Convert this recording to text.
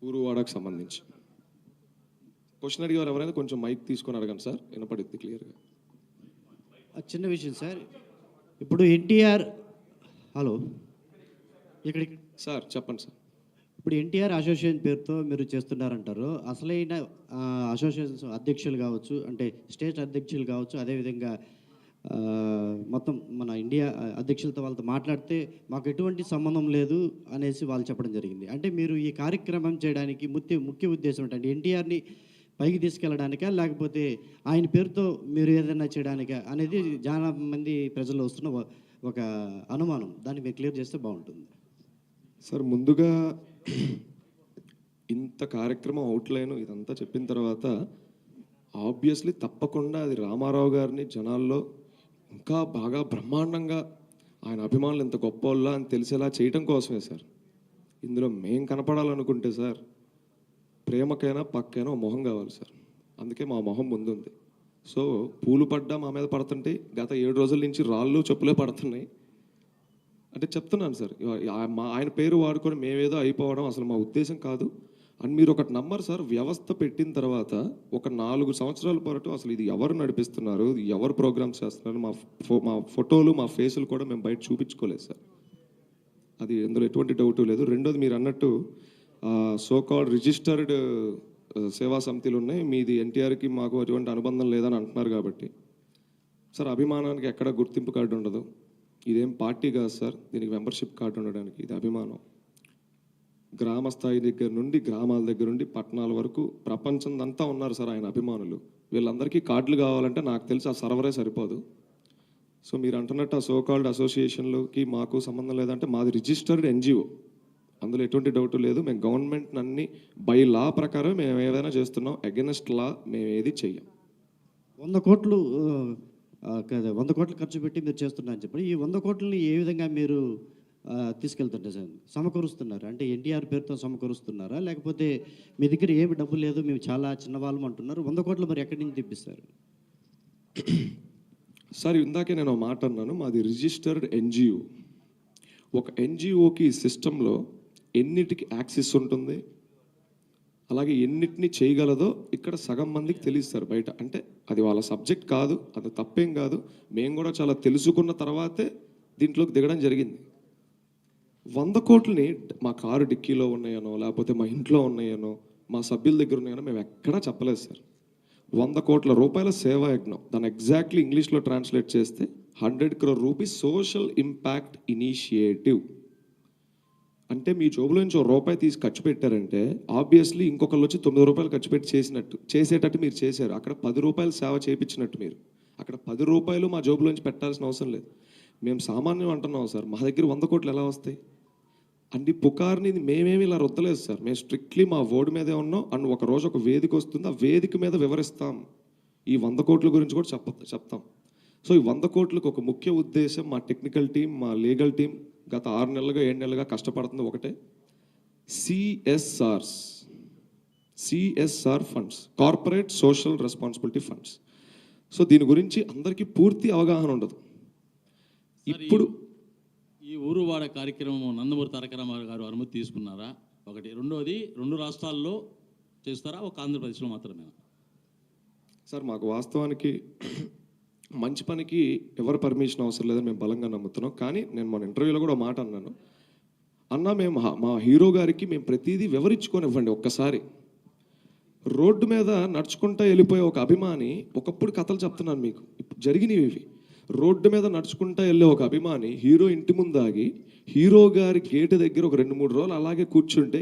ఊరువాడకు సంబంధించి క్వశ్చన్ అడిగేవారు ఎవరైనా కొంచెం మైక్ తీసుకొని అడగండి సార్, వినపడుద్ది క్లియర్గా. చిన్న విషయం సార్, ఇప్పుడు ఎన్టీఆర్ హలో ఇక్కడికి సార్ చెప్పండి సార్. ఇప్పుడు ఎన్టీఆర్ అసోసియేషన్ పేరుతో మీరు చేస్తున్నారంటారు. అసలైన అసోసియేషన్ అధ్యక్షులు కావచ్చు, అంటే స్టేట్ అధ్యక్షులు కావచ్చు, అదేవిధంగా మొత్తం మన ఇండియా అధ్యక్షులతో వాళ్ళతో మాట్లాడితే మాకు ఎటువంటి సంబంధం లేదు అనేసి వాళ్ళు చెప్పడం జరిగింది. అంటే మీరు ఈ కార్యక్రమం చేయడానికి ముఖ్య ఉద్దేశం ఏంటంటే ఎన్టీఆర్ని పైకి తీసుకెళ్ళడానికా, లేకపోతే ఆయన పేరుతో మీరు ఏదైనా చేయడానికా అనేది చాలా మంది ప్రజల్లో వస్తున్న ఒక అనుమానం. దాన్ని మీరు క్లియర్ చేస్తే బాగుంటుంది సార్. ముందుగా ఇంత కార్యక్రమం అవుట్లైన్ ఇదంతా చెప్పిన తర్వాత ఆబ్వియస్లీ తప్పకుండా అది రామారావు గారిని జనాల్లో ఇంకా బాగా బ్రహ్మాండంగా ఆయన అభిమానులు ఎంత గొప్ప అని తెలిసేలా చేయటం కోసమే సార్. ఇందులో మేం కనపడాలనుకుంటే సార్, ప్రేమకైనా పక్కైనా మొహం కావాలి సార్. అందుకే మా మొహం ముందుంది. సో పూలు పడ్డా మా మీద పడుతుంటే గత 7 రోజుల నుంచి రాళ్ళు చెప్పులే పడుతున్నాయి అంటే చెప్తున్నాను సార్. ఆయన పేరు వాడుకొని మేమేదో అయిపోవడం అసలు మా ఉద్దేశం కాదు. అండ్ మీరు ఒకటి నమ్మరు సార్, వ్యవస్థ పెట్టిన తర్వాత ఒక 4 సంవత్సరాల పాటు అసలు ఇది ఎవరు నడిపిస్తున్నారు, ఎవరు ప్రోగ్రామ్స్ చేస్తున్నారు, మా ఫోటోలు మా ఫేసులు కూడా మేము బయట చూపించుకోలేదు సార్. అది ఇందులో ఎటువంటి డౌట్ లేదు. రెండోది మీరు అన్నట్టు సో కాల్డ్ రిజిస్టర్డ్ సేవా సమితిలు ఉన్నాయి, మీది ఎన్టీఆర్కి మాకు అటువంటి అనుబంధం లేదని అంటున్నారు కాబట్టి సార్, అభిమానానికి ఎక్కడ గుర్తింపు కార్డు ఉండదు. ఇదేం పార్టీ కాదు సార్, దీనికి మెంబర్షిప్ కార్డు ఉండడానికి. ఇది అభిమానం. గ్రామ స్థాయి దగ్గర నుండి గ్రామాల దగ్గర నుండి పట్టణాల వరకు ప్రపంచం అంతా ఉన్నారు సార్ ఆయన అభిమానులు. వీళ్ళందరికీ కార్డులు కావాలంటే నాకు తెలిసి ఆ సర్వరే సరిపోదు. సో మీరు అంటున్నట్టు ఆ సో కాల్డ్ అసోసియేషన్లకి మాకు సంబంధం లేదంటే మాది రిజిస్టర్డ్ ఎన్జిఓ, అందులో ఎటువంటి డౌట్ లేదు. మేము గవర్నమెంట్ అన్ని బై లా ప్రకారం మేము ఏదైనా చేస్తున్నాం, అగెన్స్ట్ లా మేము ఏది చెయ్యం. 100 కోట్లు 100 కోట్లు ఖర్చు పెట్టి మీరు చేస్తున్నారని చెప్పి ఈ 100 కోట్లని ఏ విధంగా మీరు తీసుకెళ్తుంటే సార్ సమకూరుస్తున్నారు? అంటే ఎన్టీఆర్ పేరుతో సమకూరుస్తున్నారా, లేకపోతే మీ దగ్గర ఏమి డబ్బు లేదు మేము చాలా చిన్నవాళ్ళం అంటున్నారు, 100 కోట్లు మరి ఎక్కడి నుంచి తెప్పిస్తారు సార్? ఇందాకే నేను మాట అన్నాను, మాది రిజిస్టర్డ్ ఎన్జిఓ. ఒక ఎన్జిఓకి సిస్టంలో ఎన్నిటికి యాక్సెస్ ఉంటుంది, అలాగే ఎన్నిటిని చేయగలదో ఇక్కడ సగం మందికి తెలియస్తారు బయట. అంటే అది వాళ్ళ సబ్జెక్ట్ కాదు, అది తప్పేం కాదు. మేము కూడా చాలా తెలుసుకున్న తర్వాతే దీంట్లోకి దిగడం జరిగింది. 100 కోట్లని మా కారు డిక్కీలో ఉన్నాయనో, లేకపోతే మా ఇంట్లో ఉన్నాయనో, మా సభ్యుల దగ్గర ఉన్నాయనో మేము ఎక్కడా చెప్పలేదు సార్. 100 కోట్ల రూపాయల సేవా యజ్ఞం, దాన్ని ఎగ్జాక్ట్లీ ఇంగ్లీష్లో ట్రాన్స్లేట్ చేస్తే 100 crore rupees social impact initiative. అంటే మీ జోబులో నుంచి ₹1 తీసి ఖర్చు పెట్టారంటే ఆబ్వియస్లీ ఇంకొకళ్ళు వచ్చి ₹9 ఖర్చు పెట్టి చేసేటట్టు మీరు చేశారు. అక్కడ ₹10 సేవ చేయించినట్టు మీరు. అక్కడ ₹10 మా జోబులోంచి పెట్టాల్సిన అవసరం లేదు. మేము సామాన్యం అంటున్నాం సార్, మా దగ్గర 100 కోట్లు ఎలా వస్తాయి? అన్ని పుకార్ని మేమేమి ఇలా రుద్దలేదు సార్. మేము స్ట్రిక్ట్లీ మా బోర్డు మీదే ఉన్నాం. అండ్ ఒక రోజు ఒక వేదిక వస్తుంది, ఆ వేదిక మీద వివరిస్తాం, ఈ 100 కోట్ల గురించి కూడా చెప్తాం. సో ఈ 100 కోట్లకు ఒక ముఖ్య ఉద్దేశం, మా టెక్నికల్ టీం, మా లీగల్ టీం గత 6 నెలలుగా 7 నెలలుగా కష్టపడుతుంది ఒకటే, CSR funds, corporate social responsibility funds. So దీని గురించి అందరికీ పూర్తి అవగాహన ఉండదు. ఇప్పుడు ఈ ఊరువాడ కార్యక్రమం నందమూరి తారక రామారావు గారు అనుమతి తీసుకున్నారా? ఒకటి. రెండోది, 2 రాష్ట్రాల్లో చేస్తారా, ఒక ఆంధ్రప్రదేశ్లో మాత్రమే? సార్ మాకు వాస్తవానికి మంచి పనికి ఎవరు పర్మిషన్ అవసరం లేదని మేము బలంగా నమ్ముతున్నాం. కానీ నేను మన ఇంటర్వ్యూలో కూడా మాట అన్నాను, మేము మా హీరో గారికి మేము ప్రతిదీ వివరించుకొని ఇవ్వండి. ఒక్కసారి రోడ్డు మీద నడుచుకుంటా వెళ్ళిపోయే ఒక అభిమాని, ఒకప్పుడు కథలు చెప్తున్నాను మీకు, జరిగినవి ఇవి. రోడ్డు మీద నడుచుకుంటా వెళ్ళే ఒక అభిమాని హీరో ఇంటి ముందు ఆగి హీరో గారి గేటు దగ్గర ఒక 2-3 రోజులు అలాగే కూర్చుంటే